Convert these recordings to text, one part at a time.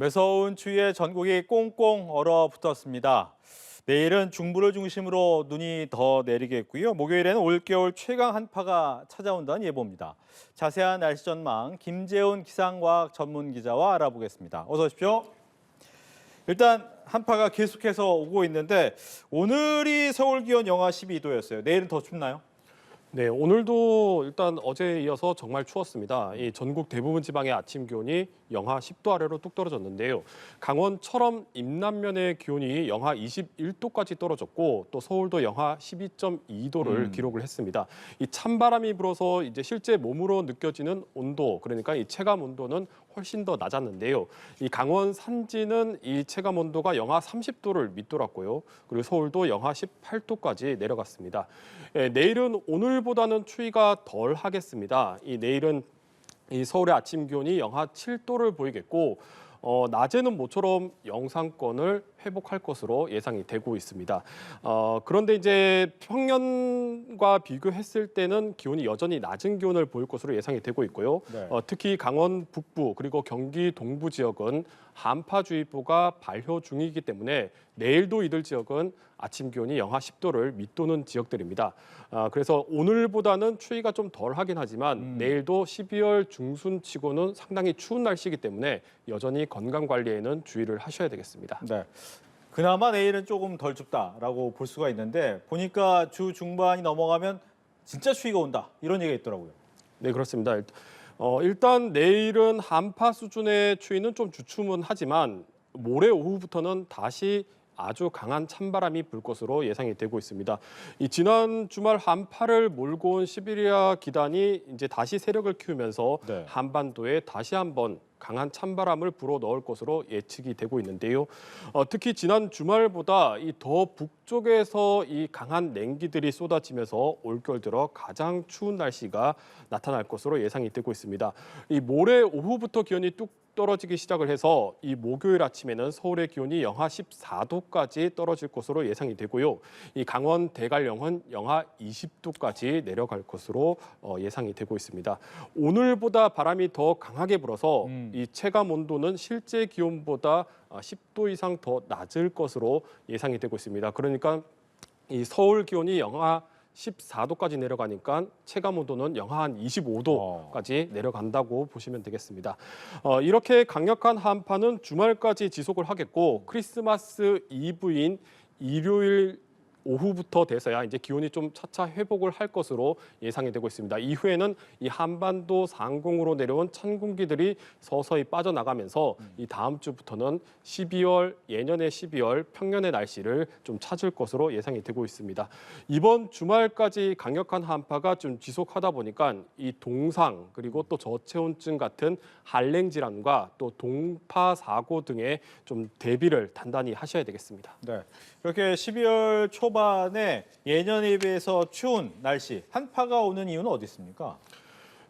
매서운 추위에 전국이 꽁꽁 얼어붙었습니다. 내일은 중부를 중심으로 눈이 더 내리겠고요. 목요일에는 올겨울 최강 한파가 찾아온다는 예보입니다. 자세한 날씨 전망 김재훈 기상과학 전문 기자와 알아보겠습니다. 어서 오십시오. 일단 한파가 계속해서 오고 있는데 오늘이 서울 기온 영하 12도였어요. 내일은 더 춥나요? 네, 오늘도 일단 어제에 이어서 정말 추웠습니다. 이 전국 대부분 지방의 아침 기온이 영하 10도 아래로 뚝 떨어졌는데요. 강원처럼 임남면의 기온이 영하 21도까지 떨어졌고 또 서울도 영하 12.2도를 기록을 했습니다. 이 찬바람이 불어서 이제 실제 몸으로 느껴지는 온도, 그러니까 이 체감 온도는 훨씬 더 낮았는데요. 이 강원 산지는 이 체감 온도가 영하 30도를 밑돌았고요. 그리고 서울도 영하 18도까지 내려갔습니다. 내일은 오늘보다는 추위가 덜 하겠습니다. 내일은 이 서울의 아침 기온이 영하 7도를 보이겠고 낮에는 모처럼 영상권을 회복할 것으로 예상이 되고 있습니다. 그런데 이제 평년과 비교했을 때는 기온이 여전히 낮은 기온을 보일 것으로 예상이 되고 있고요. 네. 특히 강원 북부 그리고 경기 동부 지역은 한파주의보가 발효 중이기 때문에 내일도 이들 지역은 아침 기온이 영하 10도를 밑도는 지역들입니다. 그래서 오늘보다는 추위가 좀 덜하긴 하지만 내일도 12월 중순치고는 상당히 추운 날씨이기 때문에 여전히 건강 관리에는 주의를 하셔야 되겠습니다. 네. 그나마 내일은 조금 덜 춥다라고 볼 수가 있는데 보니까 주 중반이 넘어가면 진짜 추위가 온다 이런 얘기가 있더라고요. 네, 그렇습니다. 일단 내일은 한파 수준의 추위는 좀 주춤은 하지만 모레 오후부터는 다시 아주 강한 찬바람이 불 것으로 예상이 되고 있습니다. 이 지난 주말 한파를 몰고 온 시베리아 기단이 이제 다시 세력을 키우면서 네. 한반도에 다시 한번 강한 찬바람을 불어 넣을 것으로 예측이 되고 있는데요. 특히 지난 주말보다 이 더 북쪽에서 이 강한 냉기들이 쏟아지면서 올겨울 들어 가장 추운 날씨가 나타날 것으로 예상이 되고 있습니다. 이 모레 오후부터 기온이 뚝 떨어지기 시작을 해서 이 목요일 아침에는 서울의 기온이 영하 14도까지 떨어질 것으로 예상이 되고요. 이 강원 대관령은 영하 20도까지 내려갈 것으로 예상이 되고 있습니다. 오늘보다 바람이 더 강하게 불어서 이 체감 온도는 실제 기온보다 10도 이상 더 낮을 것으로 예상이 되고 있습니다. 그러니까 이 서울 기온이 영하 14도까지 내려가니까 체감 온도는 영하 한 25도까지 내려간다고 보시면 되겠습니다. 이렇게 강력한 한파는 주말까지 지속을 하겠고 크리스마스 이브인 일요일 오후부터 돼서야 이제 기온이 좀 차차 회복을 할 것으로 예상이 되고 있습니다. 이후에는 이 한반도 상공으로 내려온 찬 공기들이 서서히 빠져나가면서 이 다음 주부터는 예년의 12월 평년의 날씨를 좀 찾을 것으로 예상이 되고 있습니다. 이번 주말까지 강력한 한파가 좀 지속하다 보니까 이 동상 그리고 또 저체온증 같은 한랭 질환과 또 동파 사고 등에 좀 대비를 단단히 하셔야 되겠습니다. 네. 이렇게 12월 초반에 예년에 비해서 추운 날씨, 한파가 오는 이유는 어디 있습니까?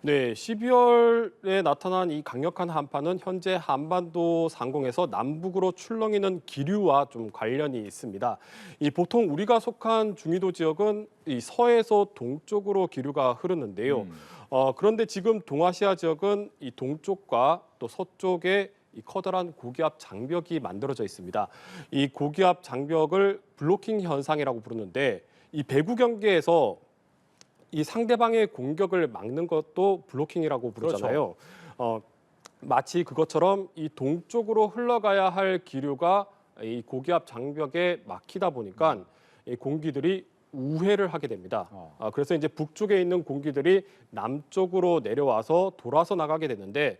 네, 12월에 나타난 이 강력한 한파는 현재 한반도 상공에서 남북으로 출렁이는 기류와 좀 관련이 있습니다. 이 보통 우리가 속한 중위도 지역은 이 서에서 동쪽으로 기류가 흐르는데요. 그런데 지금 동아시아 지역은 이 동쪽과 또 서쪽에 이 커다란 고기압 장벽이 만들어져 있습니다. 이 고기압 장벽을 블로킹 현상이라고 부르는데 이 배구 경기에서 이 상대방의 공격을 막는 것도 블로킹이라고 부르잖아요. 마치 그것처럼 이 동쪽으로 흘러가야 할 기류가 이 고기압 장벽에 막히다 보니까 이 공기들이 우회를 하게 됩니다. 그래서 이제 북쪽에 있는 공기들이 남쪽으로 내려와서 돌아서 나가게 되는데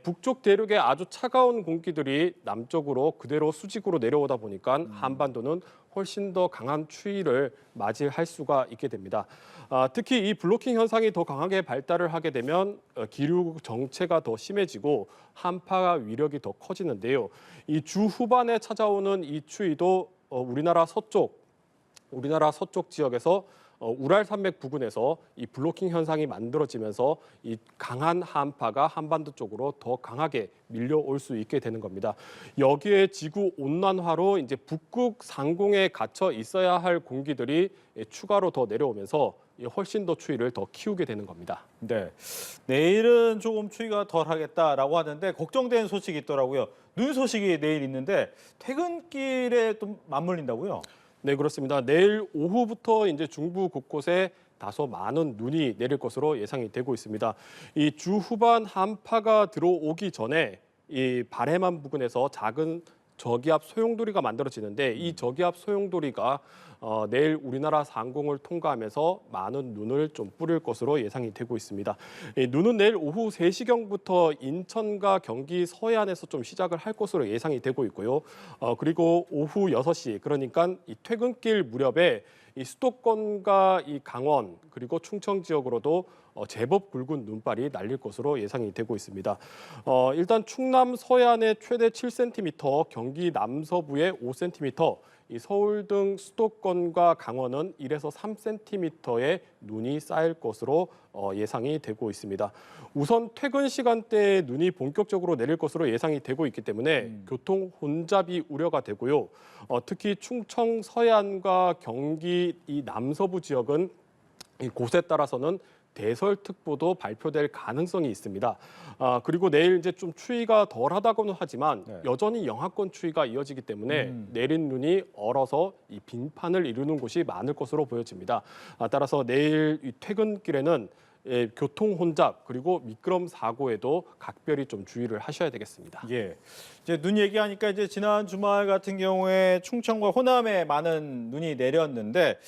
북쪽 대륙의 아주 차가운 공기들이 남쪽으로 그대로 수직으로 내려오다 보니까 한반도는 훨씬 더 강한 추위를 맞이할 수가 있게 됩니다. 특히 이 블로킹 현상이 더 강하게 발달을 하게 되면 기류 정체가 더 심해지고 한파 위력이 더 커지는데요. 이 주 후반에 찾아오는 이 추위도 우리나라 서쪽 지역에서 우랄 산맥 부근에서 이 블로킹 현상이 만들어지면서 이 강한 한파가 한반도 쪽으로 더 강하게 밀려올 수 있게 되는 겁니다. 여기에 지구 온난화로 이제 북극 상공에 갇혀 있어야 할 공기들이 추가로 더 내려오면서 훨씬 더 추위를 더 키우게 되는 겁니다. 네. 내일은 조금 추위가 덜하겠다라고 하는데 걱정되는 소식이 있더라고요. 눈 소식이 내일 있는데 퇴근길에 좀 맞물린다고요? 네, 그렇습니다. 내일 오후부터 이제 중부 곳곳에 다소 많은 눈이 내릴 것으로 예상이 되고 있습니다. 이 주 후반 한파가 들어오기 전에 이 바레만 부근에서 작은 저기압 소용돌이가 만들어지는데 이 저기압 소용돌이가 내일 우리나라 상공을 통과하면서 많은 눈을 좀 뿌릴 것으로 예상이 되고 있습니다. 이 눈은 내일 오후 3시경부터 인천과 경기 서해안에서 좀 시작을 할 것으로 예상이 되고 있고요. 그리고 오후 6시 그러니까 이 퇴근길 무렵에 이 수도권과 이 강원 그리고 충청 지역으로도 제법 굵은 눈발이 날릴 것으로 예상이 되고 있습니다. 일단 충남 서해안에 최대 7cm, 경기 남서부에 5cm, 이 서울 등 수도권과 강원은 1에서 3cm의 눈이 쌓일 것으로 예상이 되고 있습니다. 우선 퇴근 시간대에 눈이 본격적으로 내릴 것으로 예상이 되고 있기 때문에 교통 혼잡이 우려가 되고요. 특히 충청 서해안과 경기 이 남서부 지역은 이 곳에 따라서는 대설특보도 발표될 가능성이 있습니다. 그리고 내일 이제 좀 추위가 덜하다고는 하지만 네. 여전히 영하권 추위가 이어지기 때문에 내린 눈이 얼어서 이 빙판을 이루는 곳이 많을 것으로 보여집니다. 따라서 내일 이 퇴근길에는 교통 혼잡 그리고 미끄럼 사고에도 각별히 좀 주의를 하셔야 되겠습니다. 예. 이제 눈 얘기하니까 이제 지난 주말 같은 경우에 충청과 호남에 많은 눈이 내렸는데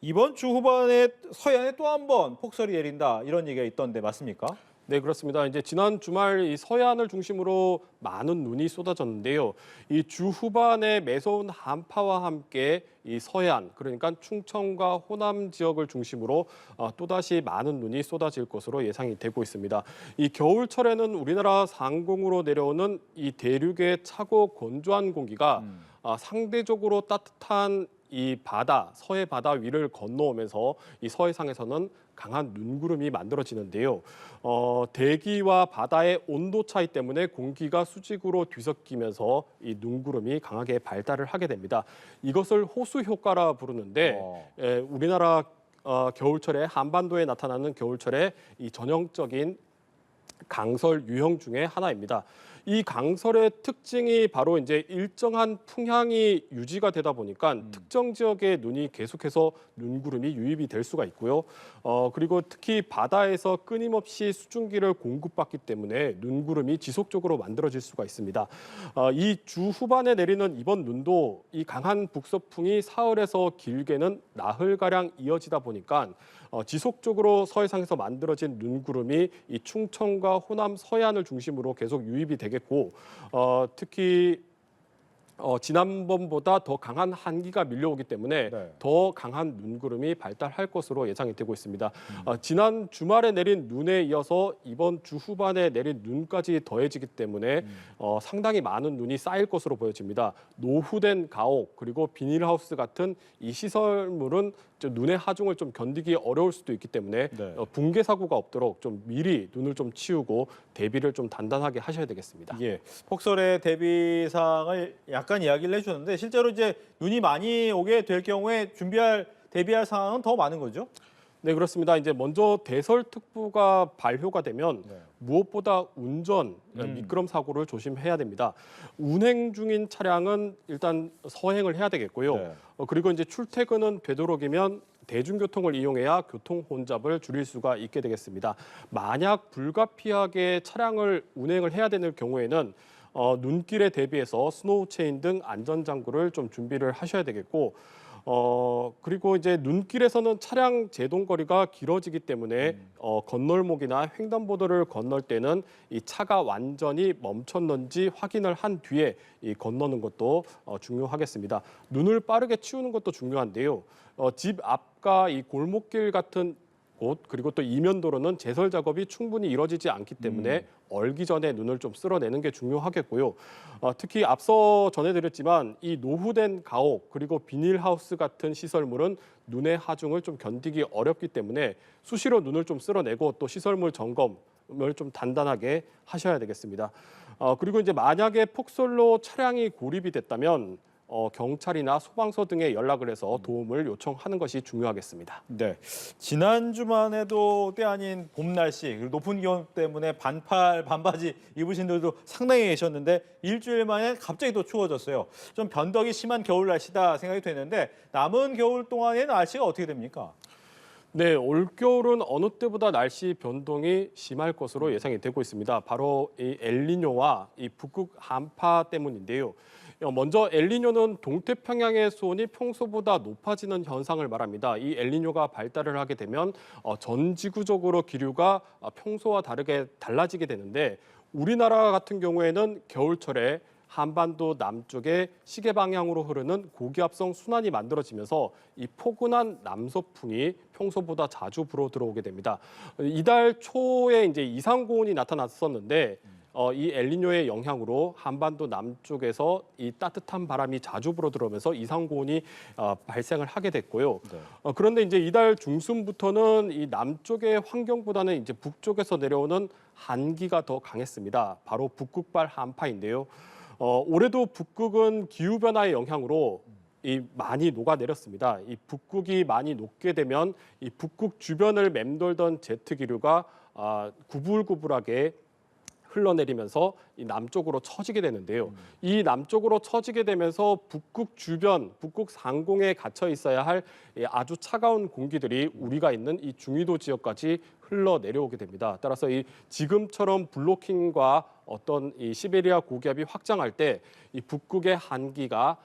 이번 주 후반에 서해안에 또 한 번 폭설이 내린다 이런 얘기가 있던데 맞습니까? 네, 그렇습니다. 이제 지난 주말 이 서해안을 중심으로 많은 눈이 쏟아졌는데요. 이 주 후반에 매서운 한파와 함께 이 서해안, 그러니까 충청과 호남 지역을 중심으로 또다시 많은 눈이 쏟아질 것으로 예상이 되고 있습니다. 이 겨울철에는 우리나라 상공으로 내려오는 이 대륙의 차고 건조한 공기가 상대적으로 따뜻한 이 바다, 서해 바다 위를 건너오면서 이 서해상에서는 강한 눈구름이 만들어지는데요. 대기와 바다의 온도 차이 때문에 공기가 수직으로 뒤섞이면서 이 눈구름이 강하게 발달을 하게 됩니다. 이것을 호수 효과라 부르는데 우리나라 겨울철에 한반도에 나타나는 겨울철의 이 전형적인 강설 유형 중에 하나입니다. 이 강설의 특징이 바로 이제 일정한 풍향이 유지가 되다 보니까 특정 지역에 눈이 계속해서 눈구름이 유입이 될 수가 있고요. 그리고 특히 바다에서 끊임없이 수증기를 공급받기 때문에 눈구름이 지속적으로 만들어질 수가 있습니다. 이 주 후반에 내리는 이번 눈도 이 강한 북서풍이 사흘에서 길게는 나흘가량 이어지다 보니까 지속적으로 서해상에서 만들어진 눈구름이 이 충청과 호남 서해안을 중심으로 계속 유입이 되겠고 특히 지난번보다 더 강한 한기가 밀려오기 때문에 네. 더 강한 눈구름이 발달할 것으로 예상이 되고 있습니다. 지난 주말에 내린 눈에 이어서 이번 주 후반에 내린 눈까지 더해지기 때문에 상당히 많은 눈이 쌓일 것으로 보여집니다. 노후된 가옥 그리고 비닐하우스 같은 이 시설물은 눈의 하중을 좀 견디기 어려울 수도 있기 때문에 네. 붕괴 사고가 없도록 좀 미리 눈을 좀 치우고 대비를 좀 단단하게 하셔야 되겠습니다. 예. 폭설의 대비사항을 약간 이야기를 해주셨는데 실제로 이제 눈이 많이 오게 될 경우에 대비할 상황은 더 많은 거죠? 네, 그렇습니다. 이제 먼저 대설특보가 발효가 되면 무엇보다 운전, 미끄럼 사고를 조심해야 됩니다. 운행 중인 차량은 일단 서행을 해야 되겠고요. 네. 그리고 이제 출퇴근은 되도록이면 대중교통을 이용해야 교통 혼잡을 줄일 수가 있게 되겠습니다. 만약 불가피하게 차량을 운행을 해야 되는 경우에는 눈길에 대비해서 스노우 체인 등 안전 장구를 좀 준비를 하셔야 되겠고 그리고 이제 눈길에서는 차량 제동거리가 길어지기 때문에 건널목이나 횡단보도를 건널 때는 이 차가 완전히 멈췄는지 확인을 한 뒤에 이 건너는 것도 중요하겠습니다. 눈을 빠르게 치우는 것도 중요한데요. 집 앞과 이 골목길 같은 곳 그리고 또 이면도로는 제설 작업이 충분히 이루어지지 않기 때문에 얼기 전에 눈을 좀 쓸어내는 게 중요하겠고요. 특히 앞서 전해드렸지만 이 노후된 가옥 그리고 비닐하우스 같은 시설물은 눈의 하중을 좀 견디기 어렵기 때문에 수시로 눈을 좀 쓸어내고 또 시설물 점검을 좀 단단하게 하셔야 되겠습니다. 그리고 이제 만약에 폭설로 차량이 고립이 됐다면 경찰이나 소방서 등에 연락을 해서 도움을 요청하는 것이 중요하겠습니다. 네, 지난주만 해도 때 아닌 봄 날씨, 그리고 높은 기온 때문에 반팔, 반바지 입으신 분들도 상당히 계셨는데 일주일 만에 갑자기 또 추워졌어요. 좀 변덕이 심한 겨울 날씨다 생각이 되는데 남은 겨울 동안에는 날씨가 어떻게 됩니까? 네, 올겨울은 어느 때보다 날씨 변동이 심할 것으로 예상이 되고 있습니다. 바로 이 엘니뇨와 이 북극 한파 때문인데요. 먼저 엘니뇨는 동태평양의 수온이 평소보다 높아지는 현상을 말합니다. 이 엘니뇨가 발달을 하게 되면 전 지구적으로 기류가 평소와 다르게 달라지게 되는데 우리나라 같은 경우에는 겨울철에 한반도 남쪽에 시계 방향으로 흐르는 고기압성 순환이 만들어지면서 이 포근한 남서풍이 평소보다 자주 불어 들어오게 됩니다. 이달 초에 이제 이상 고온이 나타났었는데 이 엘니뇨의 영향으로 한반도 남쪽에서 이 따뜻한 바람이 자주 불어 들어오면서 이상 고온이 발생을 하게 됐고요. 네. 그런데 이제 이달 중순부터는 이 남쪽의 환경보다는 이제 북쪽에서 내려오는 한기가 더 강했습니다. 바로 북극발 한파인데요. 올해도 북극은 기후 변화의 영향으로 많이 녹아내렸습니다. 이 북극이 많이 녹게 되면 이 북극 주변을 맴돌던 제트 기류가 구불구불하게 흘러내리면서 이 남쪽으로 처지게 되는데요. 이 남쪽으로 처지게 되면서 북극 주변, 북극 상공에 갇혀 있어야 할 아주 차가운 공기들이 우리가 있는 이 중위도 지역까지 흘러내려오게 됩니다. 따라서 이 지금처럼 블로킹과 어떤 이 시베리아 고기압이 확장할 때 이 북극의 한기가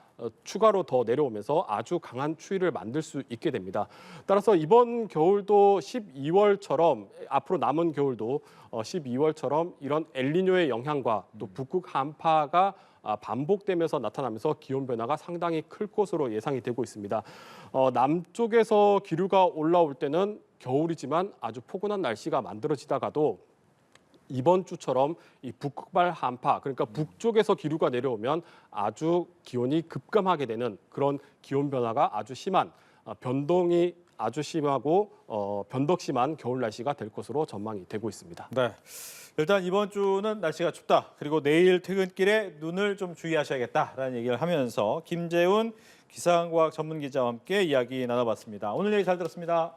추가로 더 내려오면서 아주 강한 추위를 만들 수 있게 됩니다. 따라서 이번 겨울도 12월처럼 앞으로 남은 겨울도 12월처럼 이런 엘니뇨의 영향과 또 북극 한파가 반복되면서 나타나면서 기온 변화가 상당히 클 것으로 예상이 되고 있습니다. 남쪽에서 기류가 올라올 때는 겨울이지만 아주 포근한 날씨가 만들어지다가도 이번 주처럼 이 북극발 한파, 그러니까 북쪽에서 기류가 내려오면 아주 기온이 급감하게 되는 그런 기온 변화가 아주 심한 변동이 아주 심하고 변덕 심한 겨울 날씨가 될 것으로 전망이 되고 있습니다. 네. 일단 이번 주는 날씨가 춥다. 그리고 내일 퇴근길에 눈을 좀 주의하셔야겠다라는 얘기를 하면서 김재훈 기상과학 전문 기자와 함께 이야기 나눠봤습니다. 오늘 얘기 잘 들었습니다.